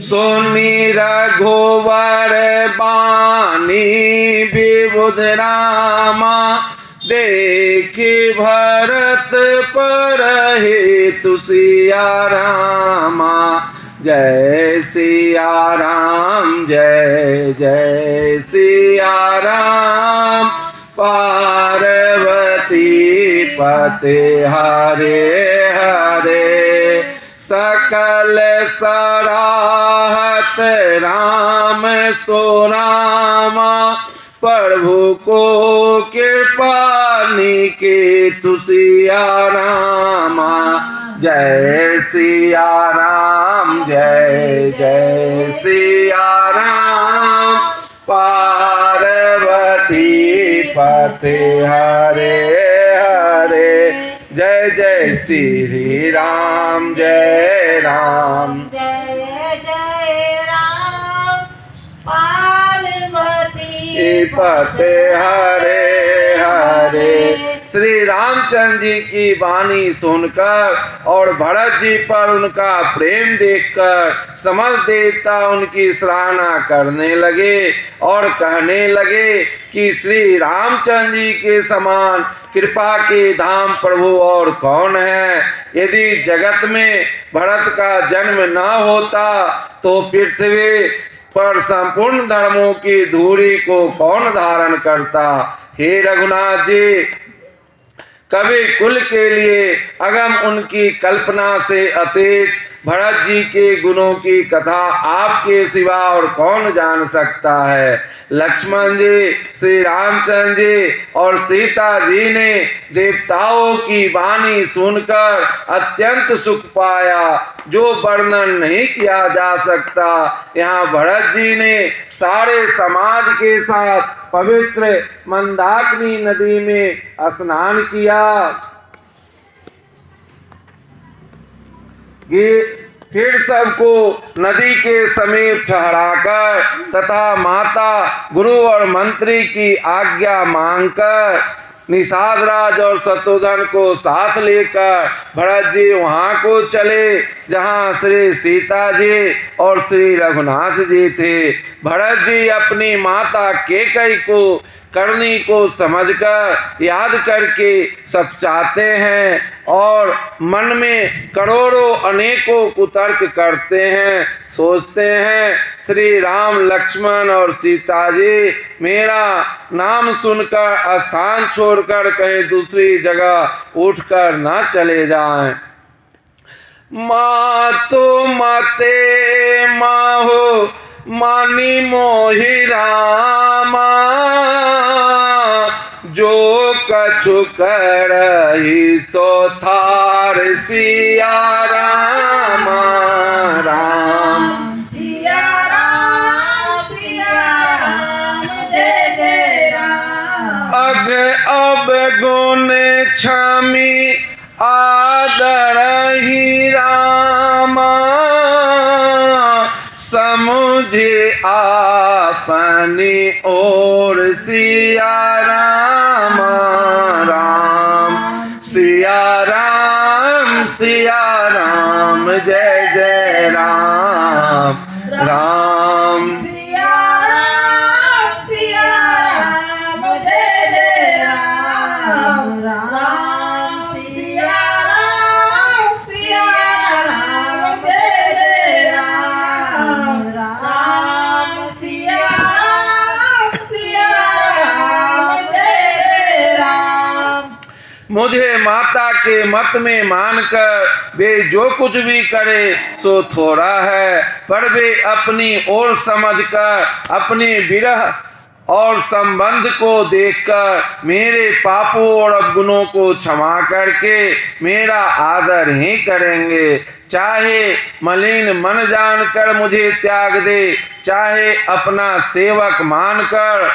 सोनी रघुवर बानी विबुध रामा देखी भरत पर हेतु सिया रामा। जय सिया राम जय जय सिया राम। पार्वती पते हरे हरे सकल सराहत राम सो रामा। प्रभु को कृपा निकेतु सिया रामा। जय सिया राम जय जय सिया राम। पार्वती पते हरे हरे जय जय श्री राम जय राम जय जय राम। पार्वती पते हरे हरे। श्री रामचंद्र जी की वाणी सुनकर और भरत जी पर उनका प्रेम देखकर समस्त देवता उनकी सराहना करने लगे और कहने लगे कि श्री रामचंद्र जी के समान कृपा के धाम प्रभु और कौन है। यदि जगत में भरत का जन्म न होता तो पृथ्वी पर संपूर्ण धर्मों की धूरी को कौन धारण करता। हे रघुनाथ जी, कवि कुल के लिए अगम उनकी कल्पना से अतीत भरत जी के गुणों की कथा आपके सिवा और कौन जान सकता है। लक्ष्मण जी, श्री रामचंद्र जी और सीता जी ने देवताओं की वाणी सुनकर अत्यंत सुख पाया जो वर्णन नहीं किया जा सकता। यहाँ भरत जी ने सारे समाज के साथ पवित्र मंदाकिनी नदी में स्नान किया। फिर सबको नदी के समीप ठहराकर तथा माता गुरु और मंत्री की आज्ञा मांगकर निषाद राज और शत्रुघ्न को साथ लेकर भरत जी वहां को चले जहां श्री सीता जी और श्री रघुनाथ जी थे। भरत जी अपनी माता कैकेयी को करनी को समझकर याद करके सब चाहते हैं और मन में करोड़ों अनेकों कुतर्क करते हैं। सोचते हैं श्री राम लक्ष्मण और सीता जी मेरा नाम सुनकर स्थान छोड़कर कहीं दूसरी जगह उठकर न चले जाएं। मातो मते माहो मानी मोहि रामा। जो कछु करहि सो थार सिया रामा। राम सिया राम जय जय राम। अग अब गुण क्षमी आदर ही रामा। समुझे आपनी ओर सिया राम। राम सिया राम जय जय राम। राम सिया राम जय जय राम। राम सिया राम जय जय राम। राम सिया राम जय जय राम। मुझे माता के मत में मानकर वे जो कुछ भी करे सो थोड़ा है, पर वे अपनी ओर समझकर अपने विरह और संबंध को देखकर मेरे पापों और अवगुणों को क्षमा करके मेरा आदर ही करेंगे। चाहे मलिन मन जानकर मुझे त्याग दे, चाहे अपना सेवक मानकर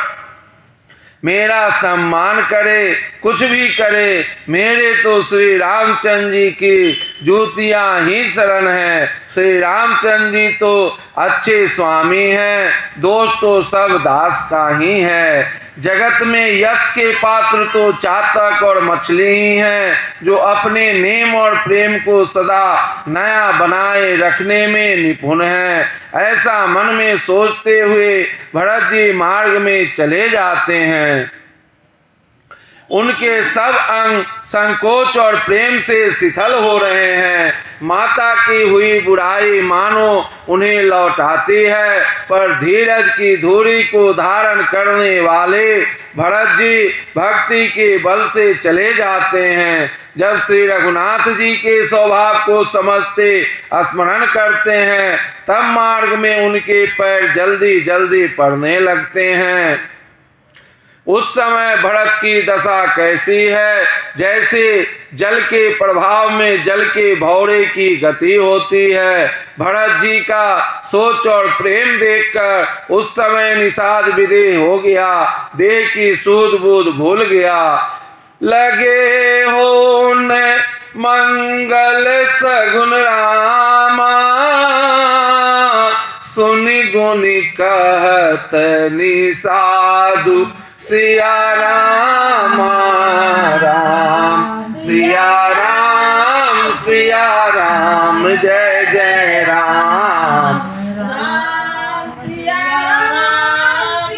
मेरा सम्मान करे, कुछ भी करे, मेरे तो श्री रामचंद्र जी की जूतियाँ ही शरण है। श्री रामचंद्र जी तो अच्छे स्वामी हैं, दोस्त तो सब दास का ही है। जगत में यश के पात्र तो चातक और मछली ही हैं, जो अपने नेम और प्रेम को सदा नया बनाए रखने में निपुण हैं। ऐसा मन में सोचते हुए भरत जी मार्ग में चले जाते हैं। उनके सब अंग संकोच और प्रेम से शिथिल हो रहे हैं। माता की हुई बुराई मानो उन्हें लौटाती है, पर धीरज की धुरी को धारण करने वाले भरत जी भक्ति के बल से चले जाते हैं। जब श्री रघुनाथ जी के स्वभाव को समझते स्मरण करते हैं, तब मार्ग में उनके पैर जल्दी जल्दी पड़ने लगते हैं। उस समय भरत की दशा कैसी है, जैसे जल के प्रभाव में जल के भौरे की गति होती है। भरत जी का सोच और प्रेम देखकर उस समय निषाद विदेह हो गया, देह की सूध बूध भूल गया। लगे हो न मंगल सगुन रामा, सुनि गुनि कहत निषादु सिया राम राम सिया राम जय जय राम। राम सिया राम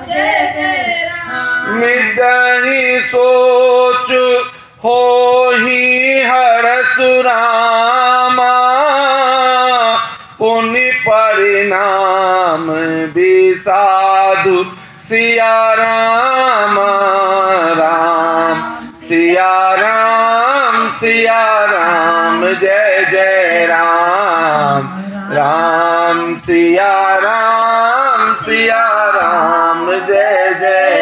जय जय राम। मिटहि सोच हो ही हरस रामा, पुनि परिणाम विषादु सिया राम राम सिया राम जय जय राम। राम सिया राम जय जय।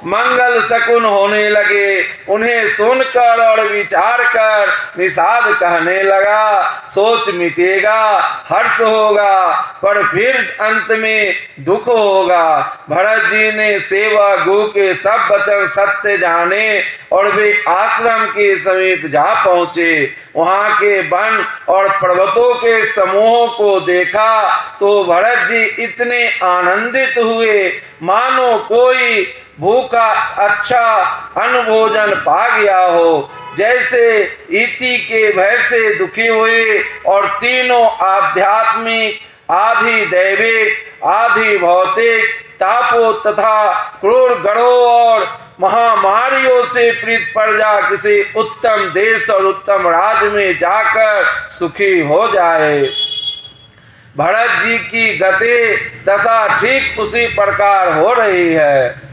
मंगल शकुन होने लगे। उन्हें सुनकर और विचार कर निषाद कहने लगा, सोच मिटेगा, हर्ष होगा, पर फिर अंत में दुख होगा। भरत जी ने सेवा गो के सब वचन सत्य जाने और वे आश्रम के समीप जा पहुँचे। वहाँ के वन और पर्वतों के समूहों को देखा तो भरत जी इतने आनंदित हुए मानो कोई भूखा अच्छा अन्न भोजन पा गया हो। जैसे इति के भय से दुखी हुए और तीनों आध्यात्मिक, आधि दैविक, आधि भौतिक तापों तथा क्रूर गढ़ों और महामारियों से पीड़ित प्रजा किसी उत्तम देश और उत्तम राज्य में जाकर सुखी हो जाए। भरत जी की गति दशा ठीक उसी प्रकार हो रही है।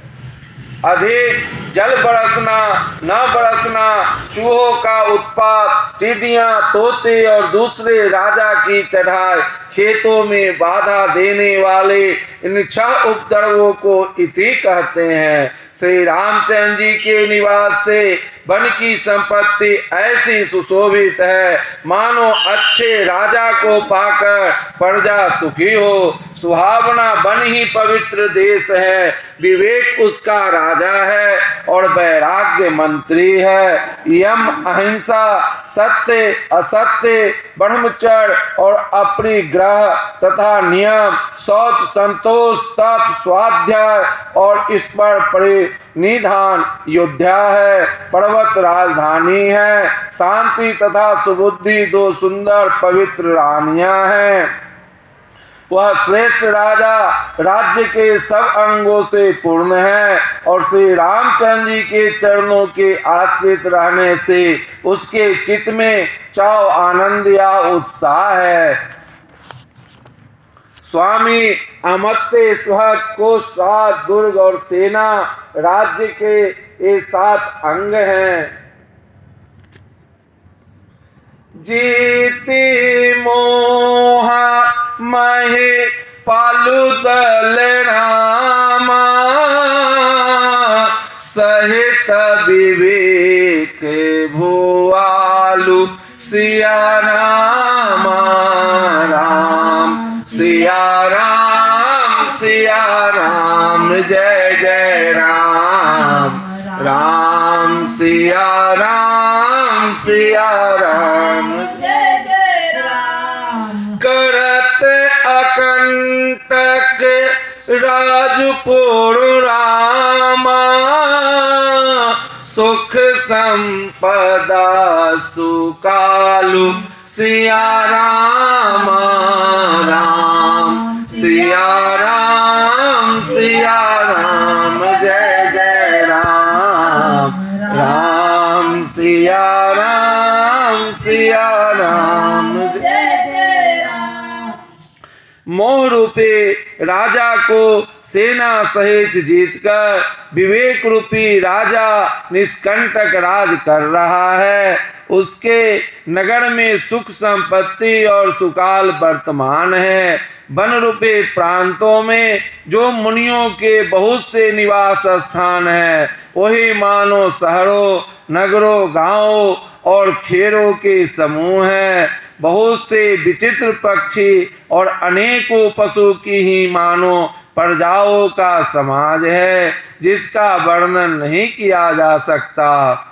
अधिक जल बरसना न बरसना, चूहों का उत्पात, टिड्डियां, तोते और दूसरे राजा की चढ़ाई, खेतों में बाधा देने वाले इन 6 उपद्रवों को इति कहते हैं। श्री रामचंद्र जी के निवास से वन की संपत्ति ऐसी सुशोभित है मानो अच्छे राजा को पाकर प्रजा सुखी हो। सुहावना वन ही पवित्र देश है, विवेक उसका राजा है और वैराग्य मंत्री है। यम, अहिंसा, सत्य, असत्य, ब्रह्मचर्य और अपरिग्रह तथा नियम, शौच, संतोष, तप, स्वाध्याय और इस पर परिनिधान योद्धा है। पर्वत राजधानी है। शांति तथा सुबुद्धि 2 सुंदर पवित्र रानियां हैं। वह श्रेष्ठ राजा राज्य के सब अंगों से पूर्ण है और श्री रामचंद्र जी के चरणों के आश्रित रहने से उसके चित्त में चाव, आनंद या उत्साह है। स्वामी अमत्य, सुहद, कोषराज, दुर्ग और सेना राज्य के ये 7 अंग हैं। जीती मोहा महे पालु दल रामा, सहित विवेक भुआलु सिया राम राम सिया राम जय जय राम। राम सिया राम जय जय राम। करत अकंटक राजपुर रामा सुख संपदा सुकालु सिया राम राम सिया राम जय जय राम राम सिया राम जय जय राम। मोह रूपी राजा को सेना सहित जीतकर विवेक रूपी राजा निष्कंटक राज कर रहा है। उसके नगर में सुख संपत्ति और सुकाल वर्तमान है। वन रूपी प्रांतों में जो मुनियों के बहुत से निवास स्थान है, वही मानो शहरों, नगरों, गांवों और खेरों के समूह हैं। बहुत से विचित्र पक्षी और अनेकों पशु की ही मानो प्रजाओं का समाज है, जिसका वर्णन नहीं किया जा सकता।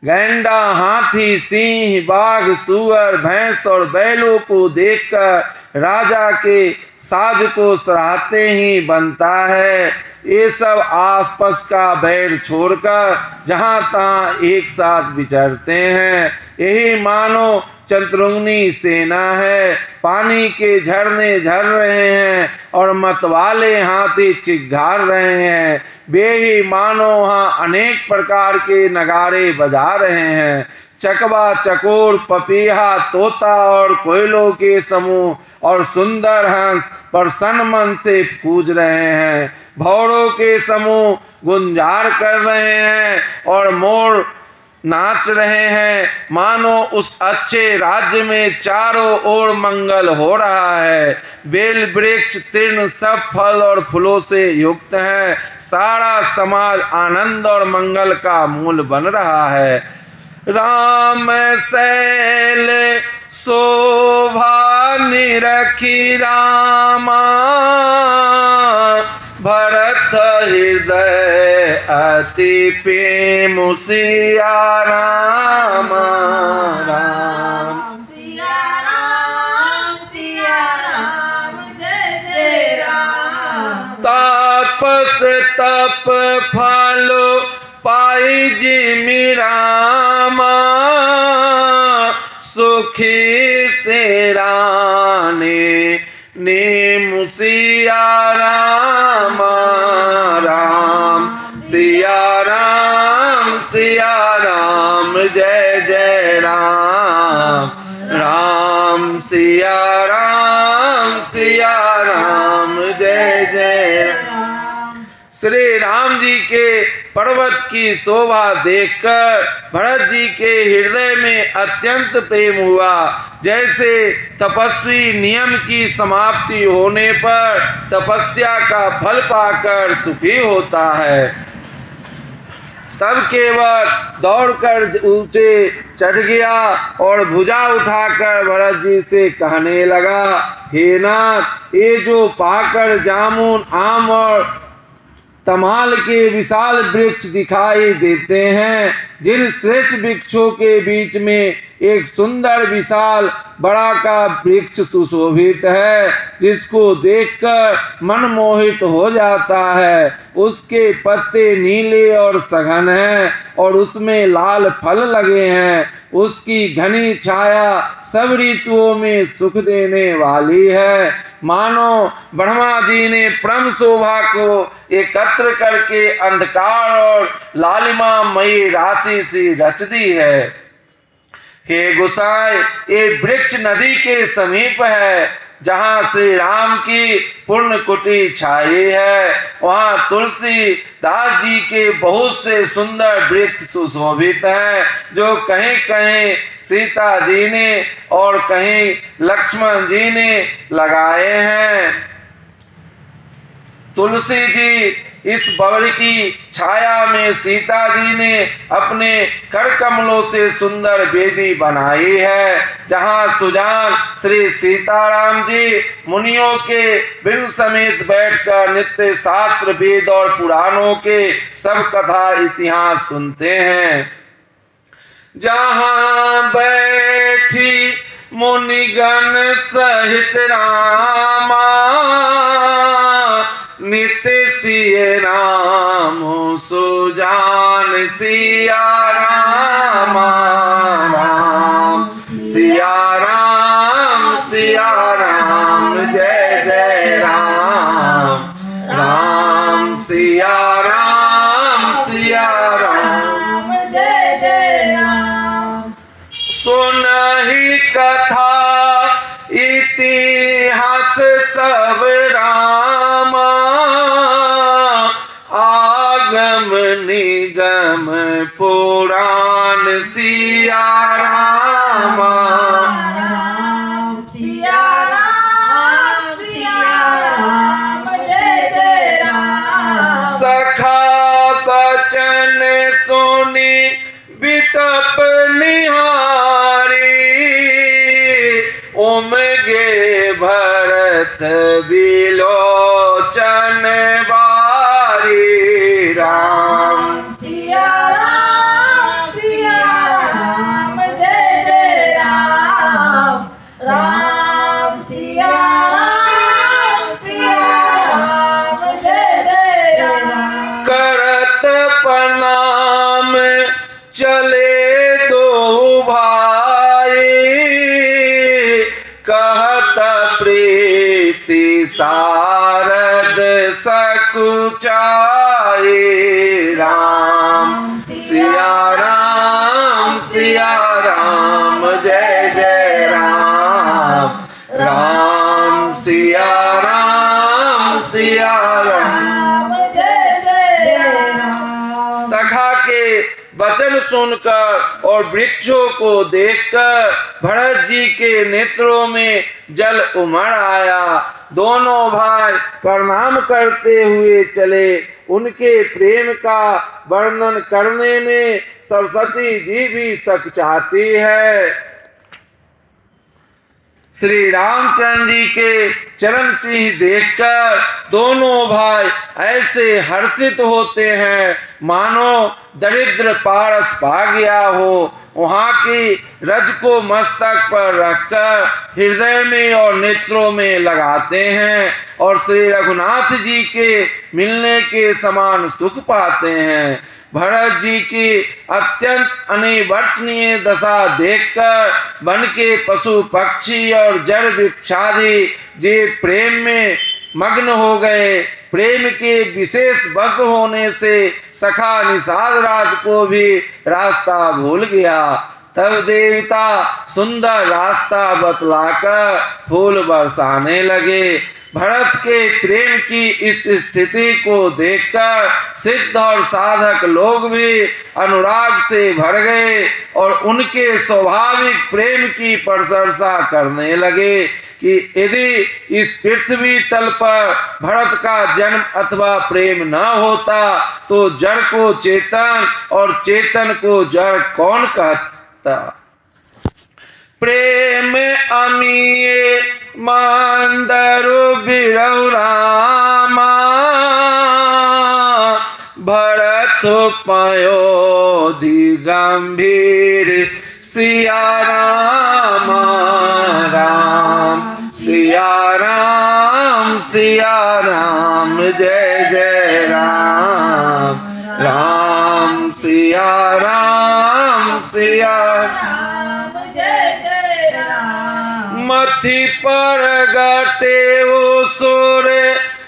गैंडा, हाथी, सिंह, बाघ, सुअर, भैंस और बैलों को देखकर राजा के साज को सराहते ही बनता है। ये सब आसपास का बैर छोड़कर जहाँ तहाँ एक साथ विचरते हैं। यही मानो चतुरंगी सेना है। पानी के झरने झर रहे हैं और मतवाले हाथी चिघार रहे हैं। वे ही मानो वहाँ अनेक प्रकार के नगाड़े बजा रहे हैं। चकवा, चकोर, पपीहा, तोता और कोयलों के समूह और सुंदर हंस प्रसन्न मन से कूज रहे हैं। भौरों के समूह गुंजार कर रहे हैं और मोर नाच रहे हैं। मानो उस अच्छे राज्य में चारों ओर मंगल हो रहा है। बेल, वृक्ष, तृण सब फल और फूलों से युक्त हैं। सारा समाज आनंद और मंगल का मूल बन रहा है। राम शैल शोभा निरखी रामा भरत हृदय अति प्रेम सिया राम राम सिया राम जय जय राम। तापस तप फल पाई जिमि रामा सुखी से राने नेम सिया राम राम सिया राम जय जय राम राम सिया राम जय जय राम। श्री राम जी के पर्वत की शोभा देखकर भरत जी के हृदय में अत्यंत प्रेम हुआ। जैसे तपस्वी नियम की समाप्ति होने पर तपस्या का फल पाकर सुखी होता है, तब केवल दौड़कर ऊंचे चढ़ गया और भुजा उठाकर भरत जी से कहने लगा, हे नाथ, ये जो पाकर जामुन, आम और तमाल के विशाल वृक्ष दिखाई देते हैं, जिन श्रेष्ठ वृक्षों के बीच में एक सुंदर विशाल बड़ा का वृक्ष सुशोभित है, जिसको देखकर मन मोहित हो जाता है। उसके पत्ते नीले और सघन हैं और उसमें लाल फल लगे हैं। उसकी घनी छाया सब ऋतुओं में सुख देने वाली है। मानो ब्रह्मा जी ने परम शोभा को एकत्र करके अंधकार और लालिमा मयी राशि से रच दी है। हे गोसाई, ये वृक्ष नदी के समीप है, जहाँ श्री राम की पूर्ण कुटी छाई है। वहाँ तुलसी दास जी के बहुत से सुंदर वृक्ष सुशोभित हैं, जो कहीं कहीं सीता जी ने और कहीं लक्ष्मण जी ने लगाए हैं। तुलसी जी इस बबड़ की छाया में सीता जी ने अपने कर कमलों से सुंदर वेदी बनाई है, जहाँ सुजान श्री सीताराम जी मुनियों के बिन समेत बैठकर नित्य शास्त्र, वेद और पुराणों के सब कथा इतिहास सुनते हैं। जहाँ बैठी मुनिगण सहित रामा सिया राम राम सिया राम जय जय राम राम सिया राम जय जय राम। सुनहि कथा इतिहास सब राम आगम निगम पुराण सिया राम सिया राम जय जय राम। सखा बचन सुनी बिटप निहारी उमगे भरत बिलोचन बारी राम सिया राम जय जय राम। राम सिया राम जय जय राम। करत प्रणाम चले दो भाई कहत प्रीति सारद सकुचाए राम सिया राम जय जय राम राम सिया राम जय जय राम। सखा के वचन सुनकर और वृक्षों को देखकर भरत जी के नेत्रों में जल उमड़ आया। दोनों भाई प्रणाम करते हुए चले। उनके प्रेम का वर्णन करने में सरस्वती जी भी सकचाती है। श्री रामचंद्र जी के चरण चिन्ह देखकर दोनों भाई ऐसे हर्षित होते हैं मानो दरिद्र पारस पा गया हो। वहाँ की रज को मस्तक पर रखकर हृदय में और नेत्रों में लगाते हैं और श्री रघुनाथ जी के मिलने के समान सुख पाते हैं। भरत जी की अत्यंत अनिवर्तनीय दशा देखकर वन के पशु पक्षी और जड़ वृक्षादि जी प्रेम में मग्न हो गए। प्रेम के विशेष बस होने से सखा निषाद राज को भी रास्ता भूल गया। तब देवता सुंदर रास्ता बतलाकर फूल बरसाने लगे। भरत के प्रेम की इस स्थिति को देखकर सिद्ध और साधक लोग भी अनुराग से भर गए और उनके स्वाभाविक प्रेम की प्रशंसा करने लगे कि यदि इस पृथ्वी तल पर भरत का जन्म अथवा प्रेम न होता तो जड़ को चेतन और चेतन को जड़ कौन कहता। प्रेम अमीय मांदरु बिरहु रामा भरत पयो गंभीर सिया राम राम सिया राम जय जय राम राम सिया राम जय जय राम। मथि पर गटे वो सोर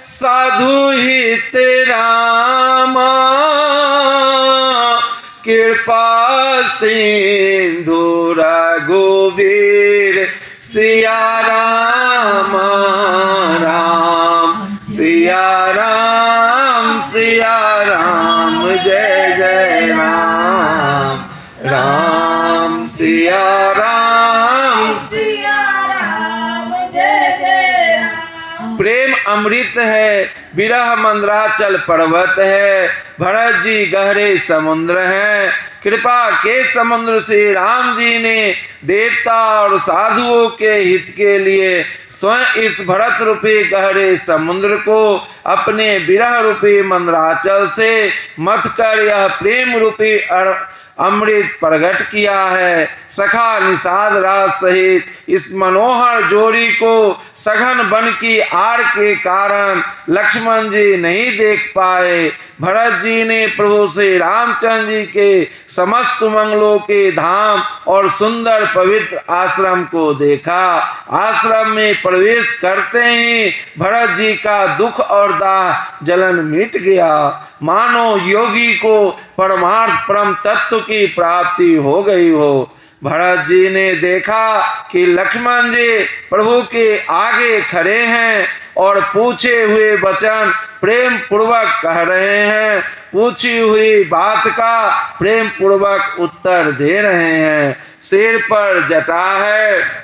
साधु हित राम कृपा सिंधु रघुवीर सिया राम राम सिया राम जय जय राम राम सिया राम जय जय राम। प्रेम अमृत है, विरह मंदराचल पर्वत है, भरत जी गहरे समुद्र हैं। कृपा के समुद्र से राम जी ने देवता और साधुओं के हित के लिए स्वयं इस भरत रूपी गहरे समुद्र को अपने विरह रूपी मंदराचल से मथ कर यह प्रेम रूपी अमृत प्रकट किया है। सखा निषाद राज सहित इस मनोहर जोड़ी को सघन वन की आड़ के कारण लक्ष्मण लक्ष्मण जी नहीं देख पाए। भरत जी ने प्रभु श्री रामचंद्र जी के समस्त मंगलों के धाम और सुंदर पवित्र आश्रम को देखा। आश्रम में प्रवेश करते ही भरत जी का दुख और दाह जलन मिट गया। मानो योगी को परमार्थ परम तत्व की प्राप्ति हो गई हो। भरत जी ने देखा कि लक्ष्मण जी प्रभु के आगे खड़े हैं और पूछे हुए वचन प्रेम पूर्वक कह रहे हैं, पूछी हुई बात का प्रेम पूर्वक उत्तर दे रहे हैं। सिर पर जटा है,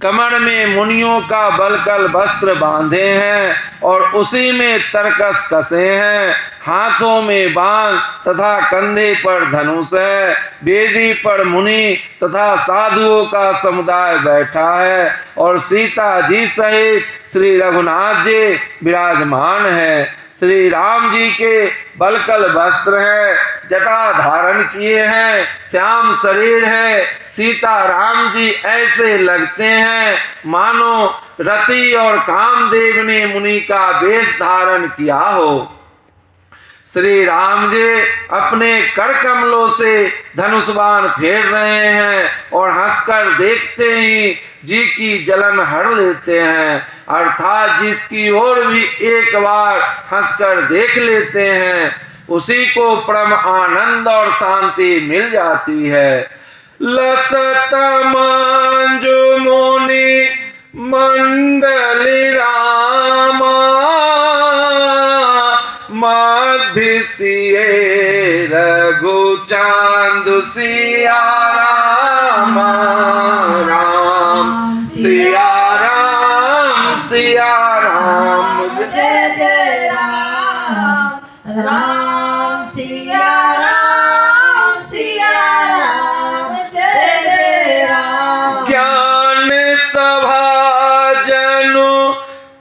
कमर में मुनियों का बलकल वस्त्र बांधे हैं और उसी में तरकस कसे हैं। हाथों में बाण तथा कंधे पर धनुष है। वेदी पर मुनि तथा साधुओं का समुदाय बैठा है और सीता जी सहित श्री रघुनाथ जी विराजमान है। श्री राम जी के बलकल वस्त्र है, जटा धारण किए हैं, श्याम शरीर है। सीता राम जी ऐसे लगते हैं मानो रति और कामदेव ने मुनि का वेश धारण किया हो। श्री राम जी अपने कर कमलों से धनुष बाण फेर रहे हैं और हंसकर देखते ही जी की जलन हर लेते हैं, अर्थात जिसकी ओर भी एक बार हंसकर देख लेते हैं उसी को परम आनंद और शांति मिल जाती है। लसत मंजु मुनि मंडली रामा मध्य सिए रघु चांद सिया राम राम सिया राम सिया राम जय जय राम राम सिया राम सिया राम जय जय राम। ज्ञान सभा जनु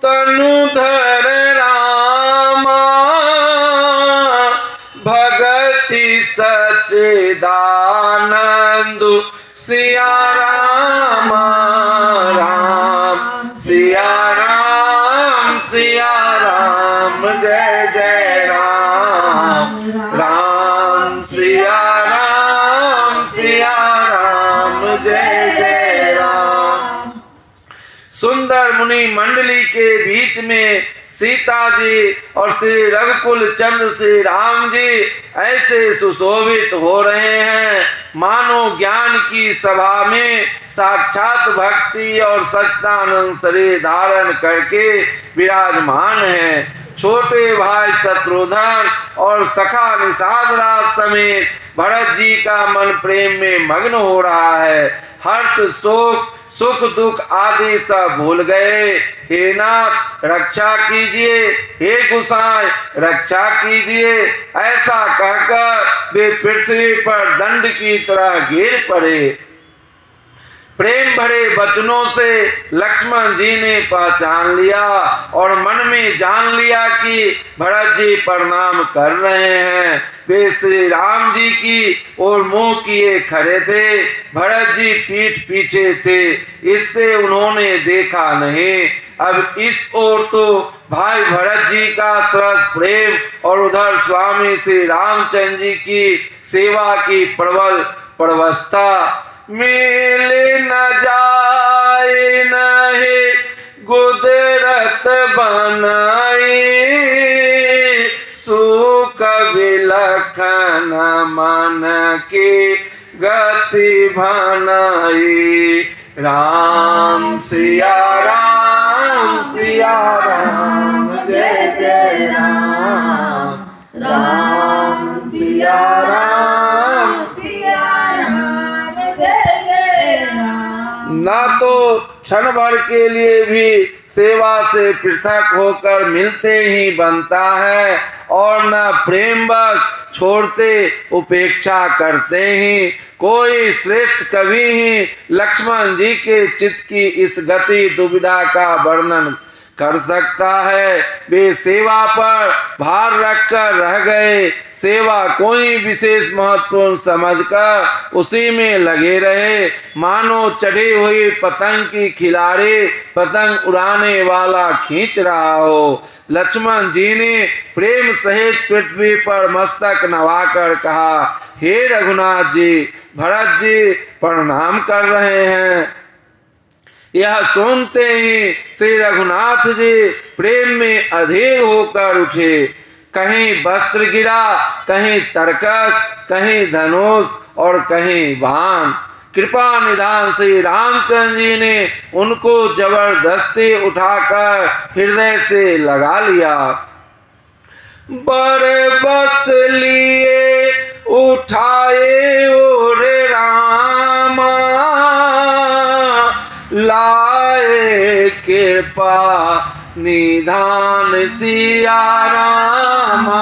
तनुधर रामा भगति सच्चिदानंद सिया राम राम सिया राम सिया राम जय जय राम राम सिया राम जय जय राम। सुंदर मुनि मंडली के बीच में सीता जी और श्री रघुकुल चंद्र श्री राम जी ऐसे सुशोभित हो रहे हैं मानो ज्ञान की सभा में साक्षात भक्ति और सच्चिदानंद शरीर धारण करके विराजमान हैं। छोटे भाई शत्रुघ्न और सखा निषाद राज समेत भरत जी का मन प्रेम में मग्न हो रहा है। हर्ष शोक सुख दुख आदि सब भूल गए। हे नाथ रक्षा कीजिए, हे गुसाई रक्षा कीजिए, ऐसा कहकर वे पृथ्वी पर दंड की तरह गिर पड़े। प्रेम भरे वचनों से लक्ष्मण जी ने पहचान लिया और मन में जान लिया कि भरत जी प्रणाम कर रहे हैं। वे श्री राम जी की ओर मुंह किए खड़े थे। भरत जी पीठ पीछे थे, इससे उन्होंने देखा नहीं। अब इस ओर तो भाई भरत जी का सरस प्रेम और उधर स्वामी श्री रामचंद्र जी की सेवा की प्रबल प्रवस्था। मिले न जाए नहीं गुदरत बनाई सुख विलखन मन की गति भनाई। राम सिया राम जय जय राम राम सिया राम जय जय राम। ना तो क्षण भर के लिए भी सेवा से पृथक होकर मिलते ही बनता है और न प्रेम बस छोड़ते उपेक्षा करते ही। कोई श्रेष्ठ कवि ही लक्ष्मण जी के चित्त की इस गति दुविधा का वर्णन कर सकता है। वे सेवा पर भार रखकर रह गए। सेवा कोई विशेष महत्वपूर्ण समझकर उसी में लगे रहे, मानो चढ़ी हुई पतंग की खिलाड़ी पतंग उड़ाने वाला खींच रहा हो। लक्ष्मण जी ने प्रेम सहित पृथ्वी पर मस्तक नवाकर कहा, हे रघुनाथ जी, भरत जी प्रणाम कर रहे हैं। यह सुनते ही श्री रघुनाथ जी प्रेम में अधीर होकर उठे। कहीं वस्त्र गिरा, कहीं तरकस, कहीं धनुष और कहीं बाण। कृपा निधान श्री रामचंद्र जी ने उनको जबरदस्ती उठाकर हृदय से लगा लिया। बड़े बस लिए उठाए और रामा, लाए कृपा निधान सिया रामा।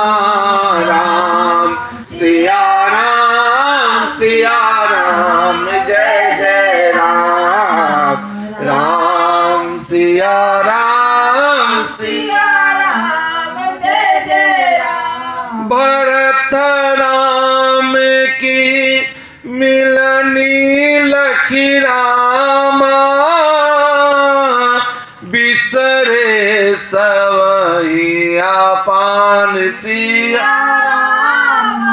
राम सिया राम, सिया राम, जय जय राम। राम सिया राम, सिया राम, जय जय राम। भरत राम की मिलनी लखी रामा, बिसरे सवैया पान सिया। राम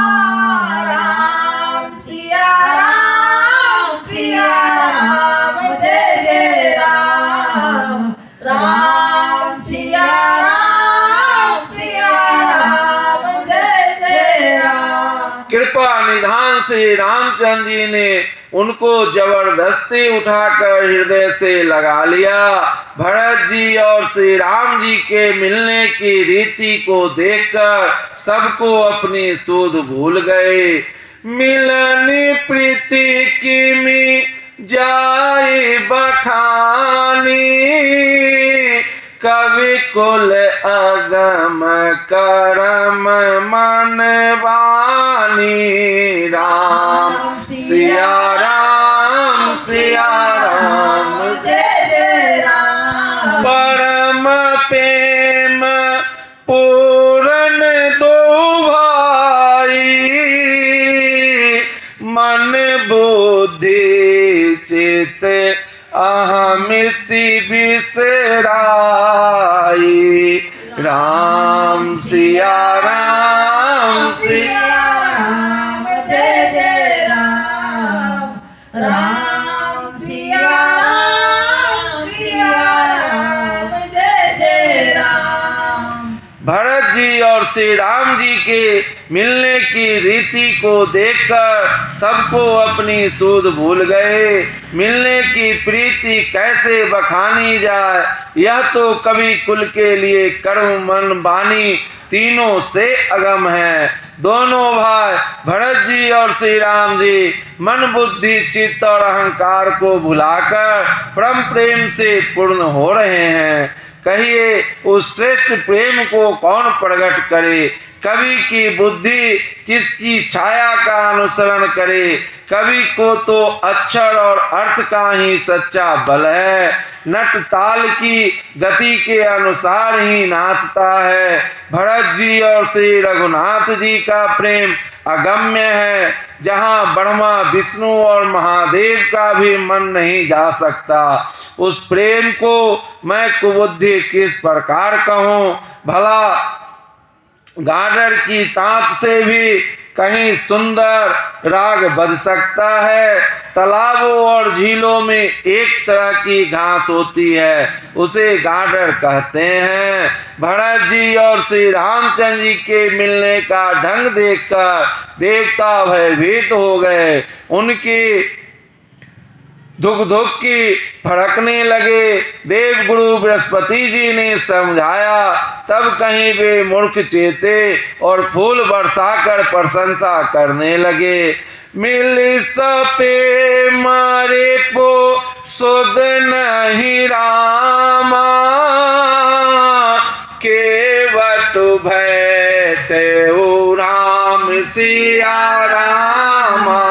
राम सिया राम, सिया राम, जय जय राम। राम सिया राम, सिया राम, जय जय राम। कृपा निधान श्री रामचंद्र जी ने उनको जबरदस्ती उठाकर हृदय से लगा लिया। भरत जी और श्री राम जी के मिलने की रीति को देखकर सबको अपनी सूध भूल गए। मिलनी प्रीति की मी जाए बखानी, कवि कुल अगम करम मन वानी। राम सिया राम, सिया राम, जय जय राम। परम प्रेम पूरन दो भाई, मन बुद्धि चित अहमिति बिसराई। राम सिया राम, सिया राम, जय जय राम। राम सिया राम, सिया राम, जय जय राम। भरत जी और श्री राम जी के मिलने की रीति को देखकर सबको अपनी सूध भूल गए। मिलने की प्रीति कैसे बखानी जाए, यह तो कवि कुल के लिए कर्म मन वाणी तीनों से अगम है। दोनों भाई भरत जी और श्री राम जी मन बुद्धि चित्त और अहंकार को भुलाकर परम प्रेम से पूर्ण हो रहे हैं। कहिए उस श्रेष्ठ प्रेम को कौन प्रकट करे। कवि की बुद्धि किसकी छाया का अनुसरण करे। कवि को तो अक्षर और अर्थ का ही सच्चा बल है। नट ताल की गति के अनुसार ही नाचता है। भरत जी और श्री रघुनाथ जी का प्रेम अगम्य है, जहाँ ब्रह्मा विष्णु और महादेव का भी मन नहीं जा सकता। उस प्रेम को मैं कुबुद्धि किस प्रकार कहूँ। भला गाडर की तांत से भी कहीं सुंदर राग बज सकता है। तालाबों और झीलों में एक तरह की घास होती है, उसे गाडर कहते हैं। भरत जी और श्री रामचंद्र जी के मिलने का ढंग देखकर देवता भयभीत हो गए। उनकी धुक धुक की फड़कने लगे। देव गुरु बृहस्पति जी ने समझाया, तब कहीं वे मूर्ख चेते और फूल बरसाकर प्रशंसा करने लगे। मिल सपे मारे पो सुध नहीं रामा, केवट भैटे राम सिया रामा।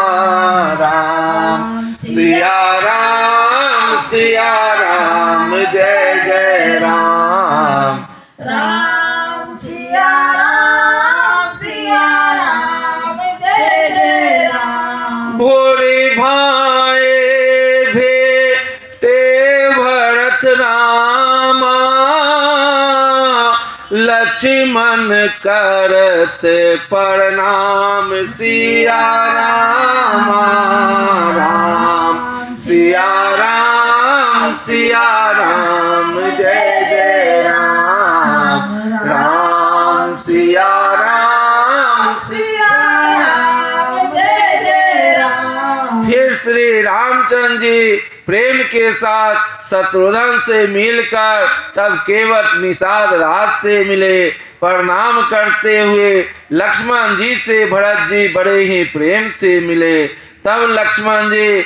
राम सिया राम, सिया राम, जय जय राम। रामा लक्ष्मण करत प्रणाम सिया रामा राम सिया राम जय जय राम राम सिया राम जय जय राम। फिर श्री रामचंद्र जी प्रेम के साथ शत्रुघ्न से मिलकर तब केवट निषाद राज से मिले। प्रणाम करते हुए लक्ष्मण जी से भरत जी बड़े ही प्रेम से मिले। तब लक्ष्मण जी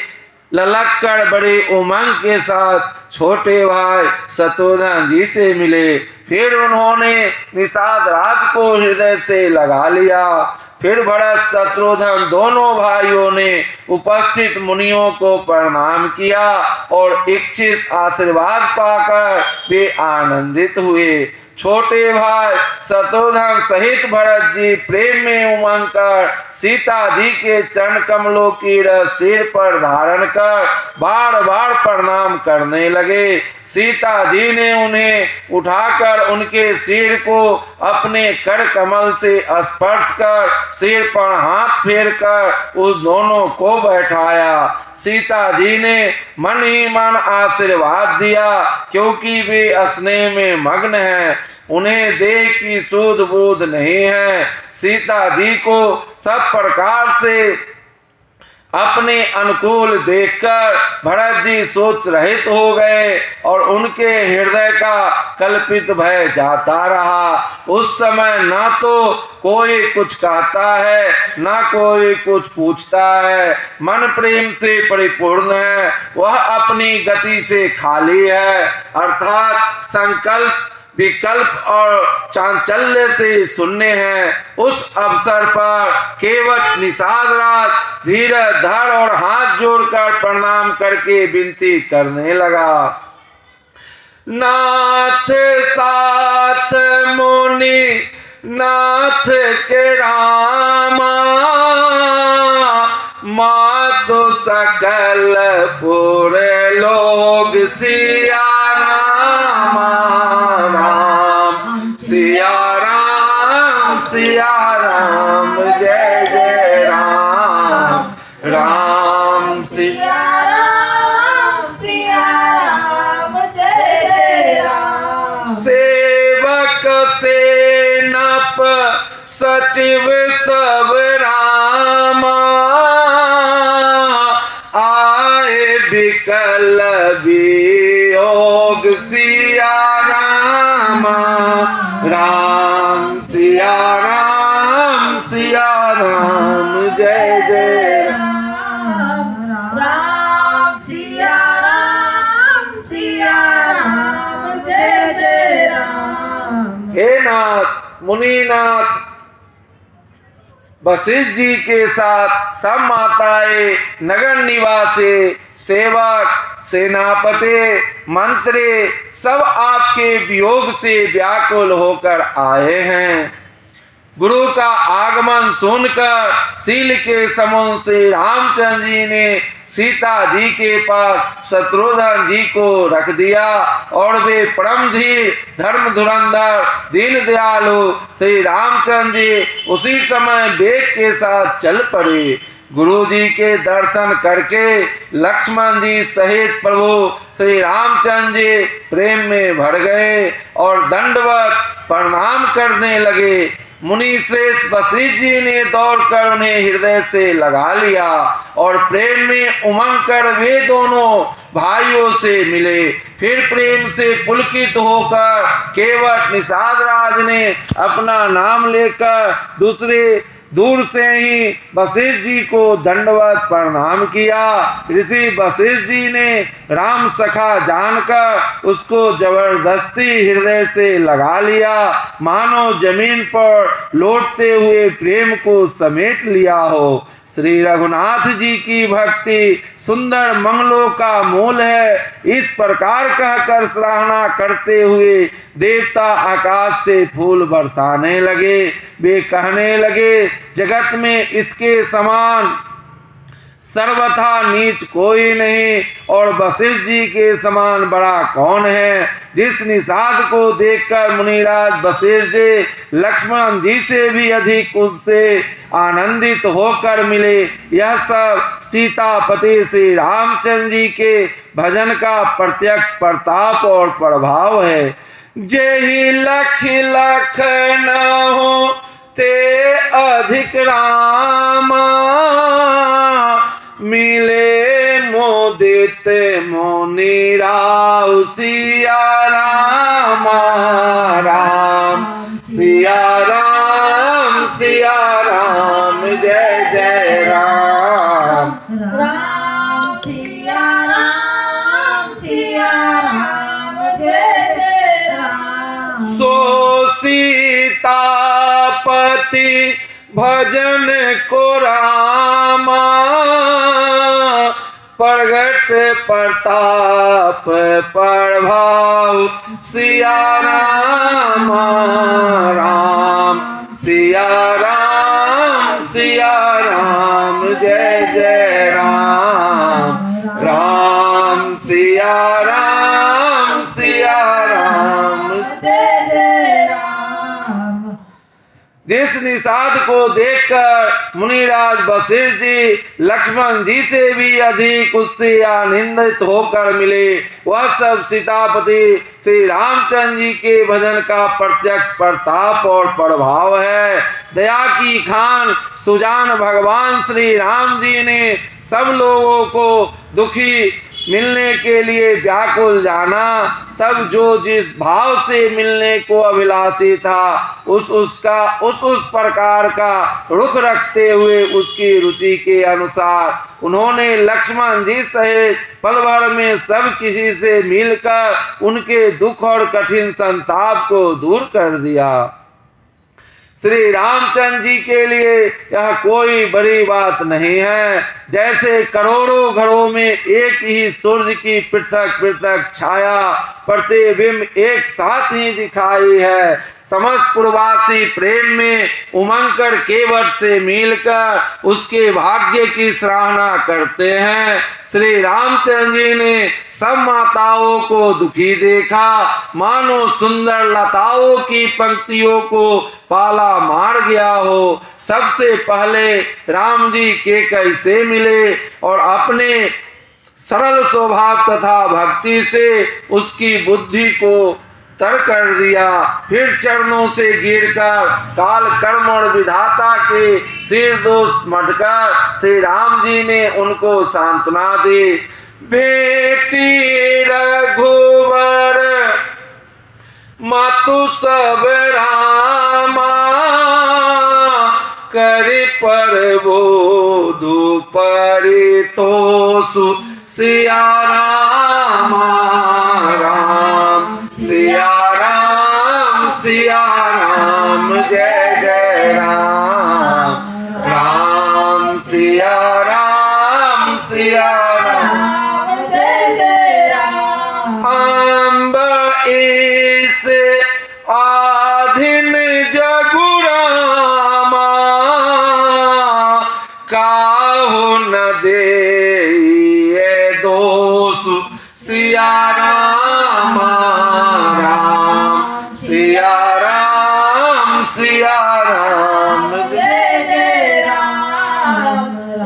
ललक कर बड़े उमंग के साथ छोटे भाई शत्रुघ्न जी से मिले। फिर उन्होंने निषाद राज को हृदय से लगा लिया। फिर भरत शत्रुघ्न दोनों भाइयों ने उपस्थित मुनियों को प्रणाम किया और इच्छित आशीर्वाद पाकर वे आनंदित हुए। छोटे भाई शत्रुघ्न सहित भरत जी प्रेम में उमंग कर सीता जी के चरण कमलों की रस सिर पर धारण कर बार बार प्रणाम करने लगे। सीता जी ने उन्हें उठाकर उनके सिर को अपने कर कमल से स्पर्श कर सिर पर हाथ फेर कर उस दोनों को बैठाया। सीता जी ने मन ही मन आशीर्वाद दिया क्योंकि वे स्नेह में मग्न हैं, उन्हें देह की सूध बूध नहीं है। सीता जी को सब प्रकार से अपने अनुकूल देखकर भरत जी सोच रहित हो गए और उनके हृदय का कल्पित भय जाता रहा। उस समय ना तो कोई कुछ कहता है ना कोई कुछ पूछता है। मन प्रेम से परिपूर्ण है, वह अपनी गति से खाली है, अर्थात संकल्प विकल्प और चांचल्य से शून्य है। उस अवसर पर केवट निषाद राज धीरज धर और हाथ जोड़कर प्रणाम करके विनती करने लगा। नाथ साथ मुनि नाथ के रामा मातो सकल पुर लोग सिया रामा राम सिया राम जय जय राम राम सिया राम जय जय राम। सेवक सेनप सचिव सब रामा आए विकल वियोग सिया रामा राम सिया राम जय जय राम राम सिया राम जय जय राम। हे नाथ मुनिनाथ वशिष्ठ जी के साथ सब माताएं नगर निवासी सेवक सेनापति मंत्री सब आपके वियोग से व्याकुल होकर आए हैं। गुरु का आगमन सुनकर सील के समुद्र से रामचंद्र जी ने सीता जी के पास शत्रुघ्न जी को रख दिया और वे परम धीर धर्म धुरंधर दीन दयालु श्री रामचंद्र जी उसी समय वेग के साथ चल पड़े। गुरु जी के दर्शन करके लक्ष्मण जी सहित प्रभु श्री रामचंद्र जी प्रेम में भर गए और दंडवत प्रणाम करने लगे। मुनि श्रेष्ठ वशिष्ठ जी ने दौड़कर उन्हें हृदय से लगा लिया और प्रेम में उमंग कर वे दोनों भाइयों से मिले। फिर प्रेम से पुलकित होकर केवट निषाद राज ने अपना नाम लेकर दूर से ही वशिष्ठ जी को दंडवत प्रणाम किया। ऋषि वशिष्ठ जी ने राम सखा जानकर उसको जबरदस्ती हृदय से लगा लिया, मानो जमीन पर लौटते हुए प्रेम को समेट लिया हो। श्री रघुनाथ जी की भक्ति सुंदर मंगलों का मूल है। इस प्रकार कहकर सराहना करते हुए देवता आकाश से फूल बरसाने लगे। वे कहने लगे, जगत में इसके समान सर्वथा नीच कोई नहीं, और वशिष्ठ जी के समान बड़ा कौन है। जिस निषाद को देखकर मुनिराज वशिष्ठ जी लक्ष्मण जी से भी अधिक उससे आनंदित होकर मिले। यह सब सीतापति श्री रामचंद्र जी के भजन का प्रत्यक्ष प्रताप और प्रभाव है। जेहि लख लख न हो ते अधिक रामा, मिले मोदित मोनि राव सिया रामा। राम सिया राम जय जय राम। राम सिया राम जय जय राम। सो सीतापति भजन को रामा, प्रगट प्रताप प्रभाव सिया राम। राम सिया राम जय जय राम। राम सिया राम जय जय राम। जिस निषाद को देखकर मुनिराज वशिष्ठ जी लक्ष्मण जी से भी अधिक उससे आनंदित होकर मिले, वह सब सीतापति श्री रामचंद्र जी के भजन का प्रत्यक्ष प्रताप और प्रभाव है। दया की खान सुजान भगवान श्री राम जी ने सब लोगों को दुखी मिलने के लिए व्याकुल जाना। तब जो जिस भाव से मिलने को अभिलाषी था उस प्रकार का रुख रखते हुए उसकी रुचि के अनुसार उन्होंने लक्ष्मण जी सहित पल भर में सब किसी से मिलकर उनके दुख और कठिन संताप को दूर कर दिया। श्री रामचंद्र जी के लिए यह कोई बड़ी बात नहीं है। जैसे करोड़ों घरों में एक ही सूर्य की पृथक पृथक छाया प्रतिबिंब एक साथ ही दिखाई है, समस्त पूर्वासी प्रेम में उमंग कर केवट से मिलकर उसके भाग्य की सराहना करते हैं। श्री रामचंद्र जी ने सब माताओं को दुखी देखा, मानो सुंदर लताओं की पंक्तियों को पाला मार गया हो। सबसे पहले राम जी के कैसे मिले और अपने सरल स्वभाव तथा भक्ति से उसकी बुद्धि को तर कर दिया। फिर चरणों से गिरकर काल कर्म और विधाता के सिर दोष मटकर श्री राम जी ने उनको सांत्वना दी। बेटी रघुवर मातु सब रामा, कर पर बोधु परितोषु सिया रामा। राम सिया राम जय जय राम। राम सिया राम जय जय राम। अम्ब इस आधीन जगुरामा, काहु न दे दोष सिया राम। राम सिया राम जय जय राम।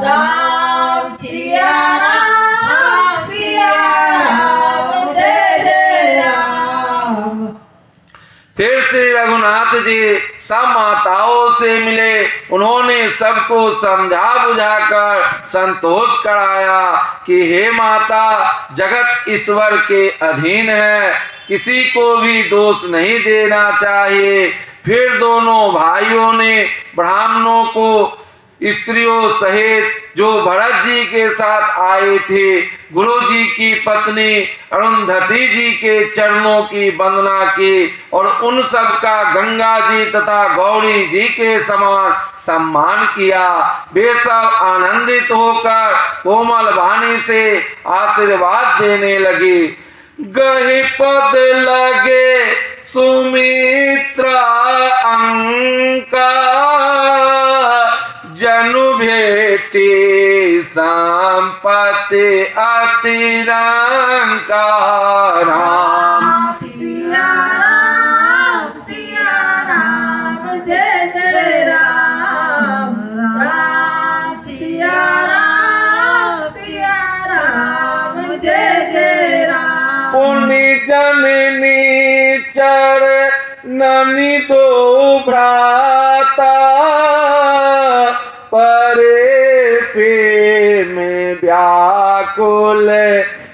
राम सिया राम जय जय राम। फिर श्री रघुनाथ जी सब माताओं से मिले। उन्होंने सबको समझा बुझाकर संतोष कराया कि हे माता, जगत ईश्वर के अधीन है, किसी को भी दोष नहीं देना चाहिए। फिर दोनों भाइयों ने ब्राह्मणों को स्त्रियों सहित जो भरत जी के साथ आए थे, गुरु जी की पत्नी अरुंधति जी के चरणों की वंदना की और उन सब का गंगा जी तथा गौरी जी के समान सम्मान किया। वे सब आनंदित होकर कोमल वाणी से आशीर्वाद देने लगी। गहि पद लगे सुमित्रा अंका, जनु भेटी सा अति अति रंग का राम सिया राम जय जय राम राम सिया राम जय जय राम। पुण्य जननी चरणनि दो भ्राता परे प्रेम व्याकुल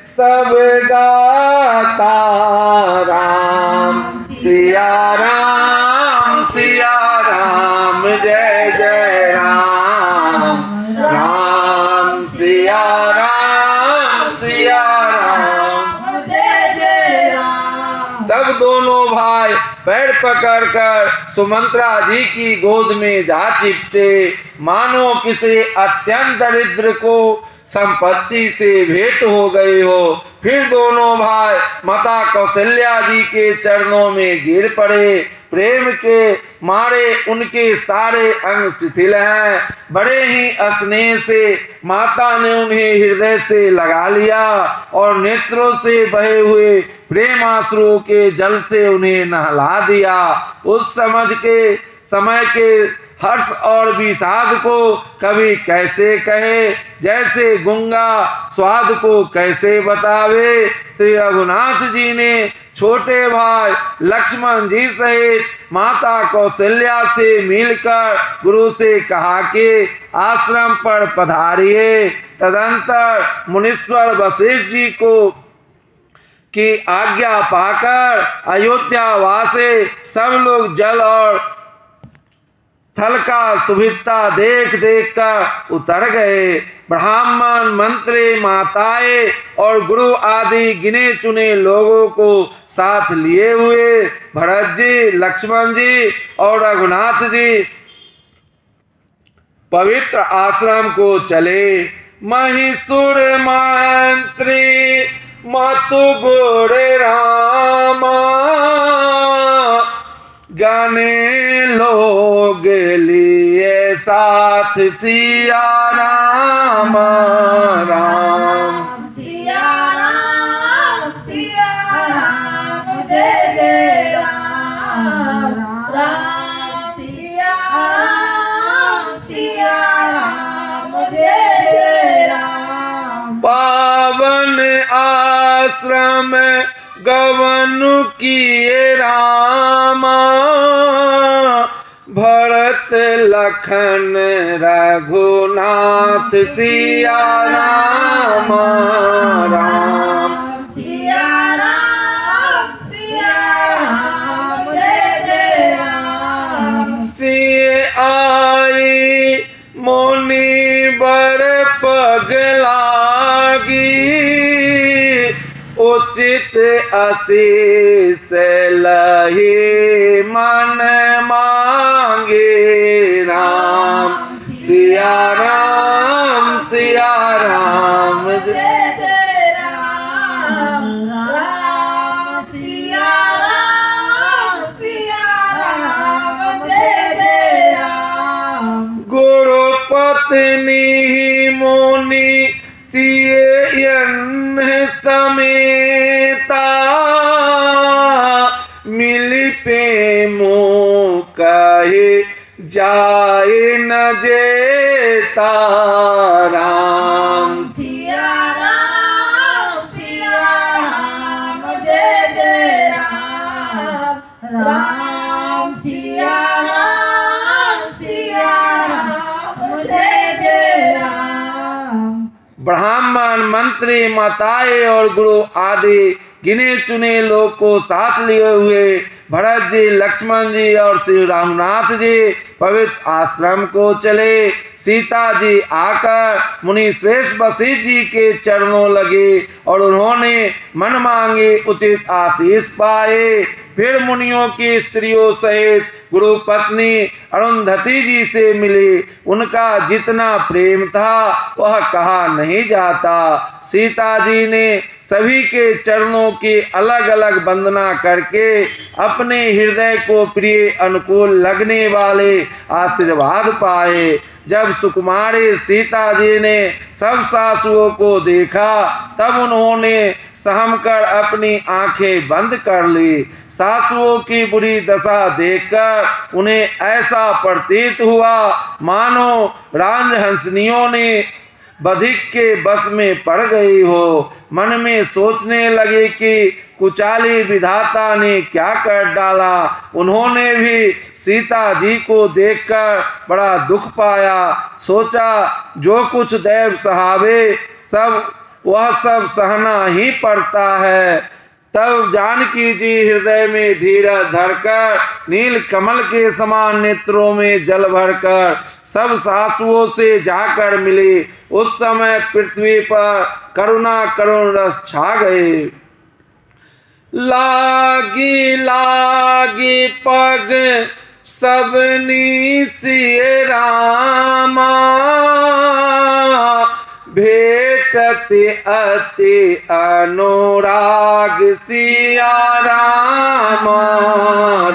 सब गाता राम सिया राम जय जय राम राम सिया राम जय जय राम। तब दोनों भाई पैर पकड़कर सुमंत्रा जी की गोद में जा चिपटे, मानो किसी अत्यंत दरिद्र को संपत्ति से भेंट हो गई हो। फिर दोनों भाई माता कौशल्या जी के चरणों में गिर पड़े। प्रेम के मारे उनके सारे अंग शिथिल हैं। बड़े ही स्नेह से माता ने उन्हें हृदय से लगा लिया और नेत्रों से बहे हुए प्रेमाश्रुओं के जल से उन्हें नहला दिया। उस समय के हर्ष और विषाद को कभी कैसे कहे, जैसे गूंगा स्वाद को कैसे बतावे। श्री रघुनाथ जी ने छोटे भाई लक्ष्मण जी सहित माता कौशल्या से मिलकर गुरु से कहा कि आश्रम पर पधारिए। तदंतर मुनीश्वर वशिष्ठ जी को की आज्ञा पाकर अयोध्या वासे सब लोग जल और थल का सुभिता देख देख कर उतर गए। ब्राह्मण मंत्री माताएं और गुरु आदि गिने चुने लोगों को साथ लिए हुए भरत जी, लक्ष्मण जी और रघुनाथ जी पवित्र आश्रम को चले। महिषुर मंत्री मातु गुर रामा गाने लोग लिए साथ सिया राम राम सिया राम जय जय राम राम सिया राम जय जय राम। पावन आश्रम गवन किए रामा भरत लखन रघुनाथ सिया राम राम सिया राम जय जय राम। सिय आई मुनि बर पग लागी उचित आशीष लही मन मांगे राम सिया राम जय जय राम राम सिया राम जय जय राम। गुरु पत्नी मुनि तियन समेता मिल प्रेमो कहे जाए न जेता राम सिया राम जय जय राम राम सिया राम जय जय राम। ब्राह्मण मंत्री माताएं और गुरु आदि गिने चुने लोग को साथ लिए हुए भरत जी, लक्ष्मण जी और श्री रामनाथ जी पवित्र आश्रम को चले। सीता जी आकर मुनि श्रेष्ठ वशिष्ठ जी के चरणों लगे और उन्होंने मन मांगे उचित आशीष पाए। फिर मुनियों की स्त्रियों सहित गुरु पत्नी अरुंधति जी से मिली। उनका जितना प्रेम था वह कहा नहीं जाता। सीता जी ने सभी के चरणों की अलग अलग वंदना करके अपने हृदय को प्रिय अनुकूल लगने वाले आशीर्वाद पाए। जब सुकुमारी सीता जी ने सब सासुओं को देखा तब उन्होंने सहम कर अपनी आंखें बंद कर ली। सासुओं की बुरी दशा देखकर उन्हें ऐसा प्रतीत हुआ मानो राजहंसनियों ने बधिक के बस में पड़ गई हो। मन में सोचने लगे कि कुचाली विधाता ने क्या कर डाला। उन्होंने भी सीता जी को देखकर बड़ा दुख पाया। सोचा जो कुछ दैव सहावे वह सब सहना ही पड़ता है। तब जानकी जी हृदय में धीरज धरकर नील कमल के समान नेत्रों में जल भरकर सब सासुओं से जाकर मिली। उस समय पृथ्वी पर करुणा करुण रस छा गए। लागी लागी पग सबनी सिय रामा भेटत अति अनुराग सिया राम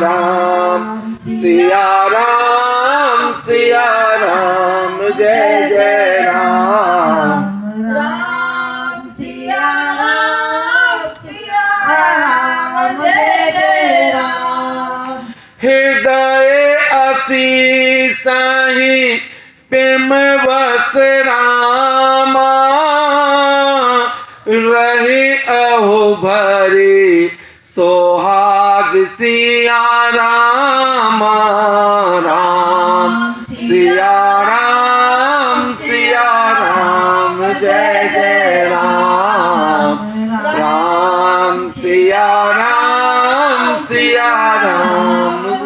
राम सिया राम जय जय राम राम सिया राम जय जय राम। हृदय असी सही प्रेम बस रामा रही अहो भरी सोहाग सिया राम राम सिया राम जय जय राम राम सिया राम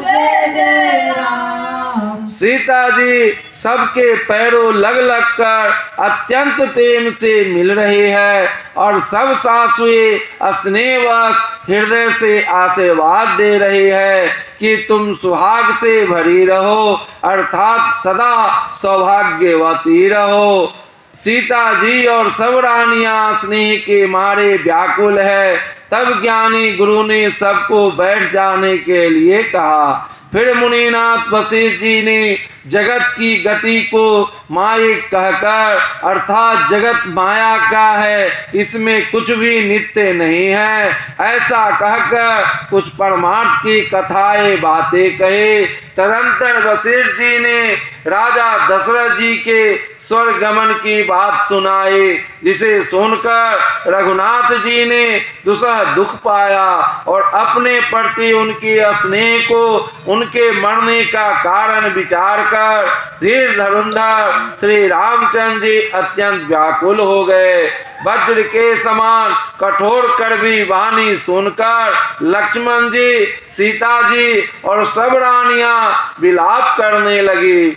जय जय राम। सीता जी सबके पैरों लग लग कर अत्यंत प्रेम से मिल रही है और सब सासुएं स्नेहवश हृदय से आशीर्वाद दे रही है कि तुम सुहाग से भरी रहो अर्थात सदा सौभाग्यवती रहो। सीता जी और सब रानियां स्नेह के मारे व्याकुल है। तब ज्ञानी गुरु ने सबको बैठ जाने के लिए कहा। फिर मुनिनाथ वशिष्ठ जी ने जगत की गति को मायिक कहकर अर्थात जगत माया का है, इसमें कुछ भी नित्य नहीं है, ऐसा कहकर कुछ परमार्थ की कथाएं बातें कहे। तदंतर वशिष्ठ जी ने राजा दशरथ जी के स्वर्ग गमन की बात सुनाई, जिसे सुनकर रघुनाथ जी ने दुसह दुख पाया और अपने प्रति उनकी स्नेह को उनके मरने का कारण विचार कर धीर धनुर्धर श्री रामचंद्र जी अत्यंत व्याकुल हो गए। वज्र के समान कठोर कड़वी वाणी सुनकर लक्ष्मण जी, सीता जी और सब रानियां विलाप करने लगी।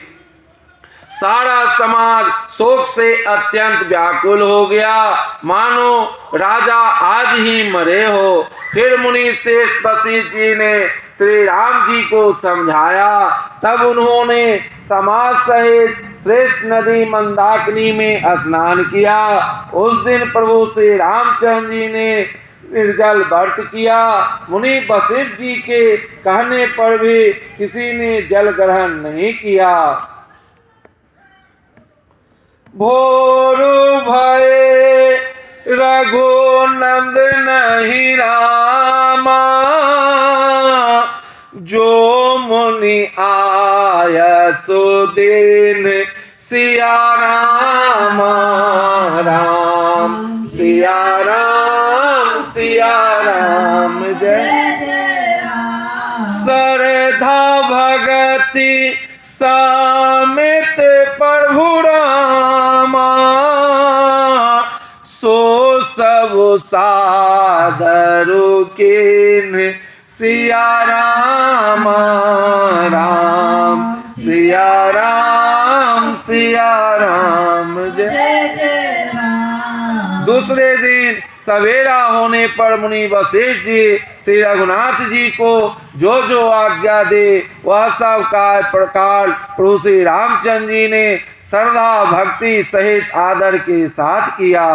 सारा समाज शोक से अत्यंत व्याकुल हो गया, मानो राजा आज ही मरे हो। फिर मुनि श्रेष्ठ वशिष्ठ जी ने श्री राम जी को समझाया। तब उन्होंने समाज सहित श्रेष्ठ नदी मंदाकिनी में स्नान किया। उस दिन प्रभु श्री रामचंद्र जी ने निर्जल व्रत किया। मुनि वशिष्ठ जी के कहने पर भी किसी ने जल ग्रहण नहीं किया। भोरु भये रघुनंद नहीं रामा, जो मुनि आया सो दिन सिया राम राम सिया राम जय जय राम। श्रद्धा भगति समेत प्रभु रामा, सो सब सादरु किन सिया राम राम सिया राम जय जय राम। दूसरे दिन सवेरा होने पर मुनि वशिष्ठ जी श्री रघुनाथ जी को जो जो आज्ञा दे वह सब प्रकार प्रभु श्री रामचंद्र जी ने श्रद्धा भक्ति सहित आदर के साथ किया।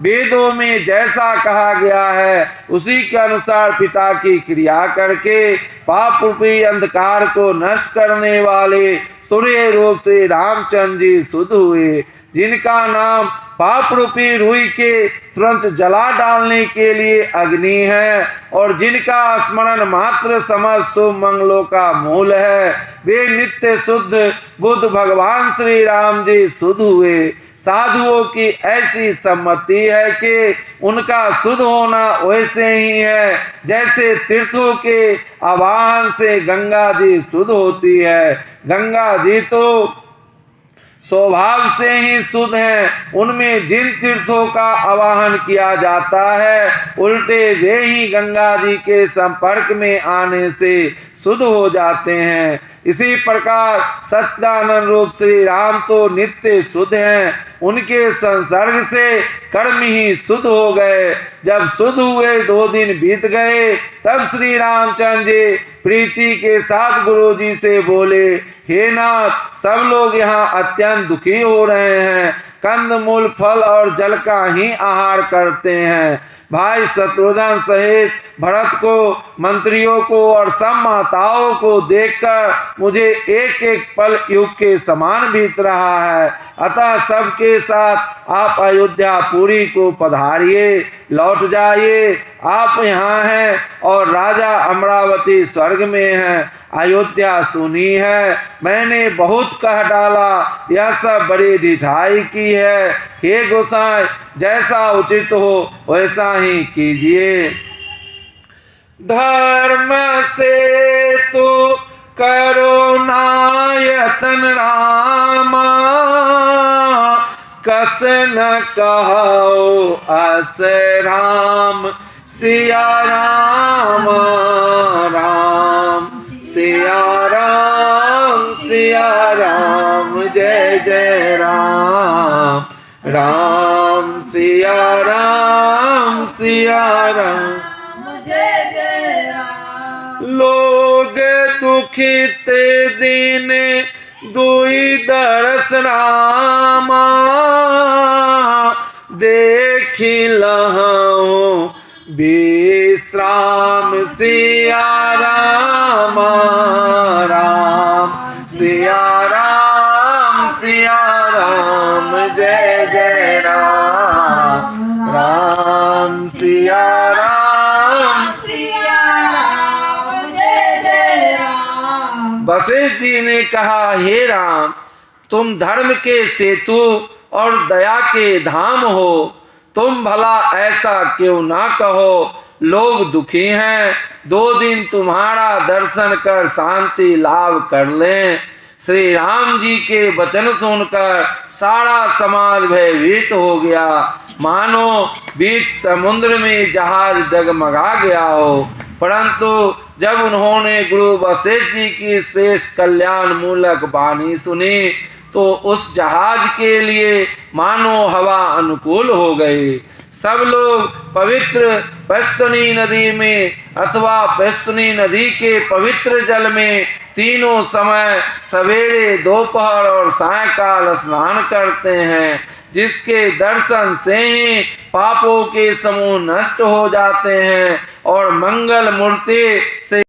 वेदों में जैसा कहा गया है उसी के अनुसार पिता की क्रिया करके पाप रूपी अंधकार को नष्ट करने वाले सूर्य रूप से रामचंद्र जी शुद्ध हुए, जिनका नाम पाप रूपी रुई के तुरंत जला डालने के लिए अग्नि है और जिनका स्मरण मात्र समस्त शुभ मंगलों का मूल है। वे नित्य शुद्ध बुद्ध भगवान श्री राम जी शुद्ध हुए। साधुओं की ऐसी सम्मति है कि उनका शुद्ध होना वैसे ही है जैसे तीर्थों के आवाहन से गंगा जी शुद्ध होती है। गंगा जी तो स्वभाव से ही शुद्ध हैं, उनमें जिन तीर्थों का आवाहन किया जाता है उल्टे वे ही गंगा जी के संपर्क में आने से शुद्ध हो जाते हैं। इसी प्रकार सच्चिदानंद रूप श्री राम तो नित्य शुद्ध हैं, उनके संसर्ग से कर्म ही शुद्ध हो गए। जब शुद्ध हुए 2 दिन बीत गए तब श्री रामचंद्र जी प्रीति के साथ गुरु जी से बोले, हे नाथ, सब लोग यहाँ अत्यंत दुखी हो रहे हैं, कंद मूल फल और जल का ही आहार करते हैं। भाई शत्रुघ्न सहित भरत को, मंत्रियों को और सब माताओं को देखकर मुझे एक एक पल युग के समान बीत रहा है। अतः सबके साथ आप अयोध्या पुरी को पधारिए, लौट जाइए। आप यहाँ हैं और राजा अमरावती स्वर्ग में हैं। अयोध्या सुनी है, मैंने बहुत कह डाला, यह सब बड़ी ढिठाई की है। हे गोसाई, जैसा उचित हो वैसा ही कीजिए। धर्म से तो करो नायतन रामा, कस न कहो अस राम सिया राम, राम सिया राम, सिया राम, जय जय राम, राम सिया राम, सिया राम, जय जय राम। लोग दुखित दिन दुई दरस रामा, देखी लहूं विश्राम सिया राम, राम सिया राम, सिया राम, जय जय राम, राम सिया राम, सिया राम, जय जय राम। वशिष्ठ जी ने कहा, हे राम, तुम धर्म के सेतु और दया के धाम हो, तुम भला ऐसा क्यों ना कहो। लोग दुखी हैं, 2 दिन तुम्हारा दर्शन कर शांति लाभ कर लें। श्री राम जी के वचन सुनकर सारा समाज भयभीत हो गया, मानो बीच समुद्र में जहाज डगमगा गया हो। परंतु जब उन्होंने गुरु वशिष्ठ जी की शेष कल्याण मूलक वाणी सुनी तो उस जहाज के लिए मानो हवा अनुकूल हो गई। सब लोग पवित्र पैस्तुनी नदी में अथवा पैस्तुनी नदी के पवित्र जल में तीनों समय सवेरे, दोपहर और सायंकाल स्नान करते हैं, जिसके दर्शन से ही पापों के समूह नष्ट हो जाते हैं और मंगल मूर्ति से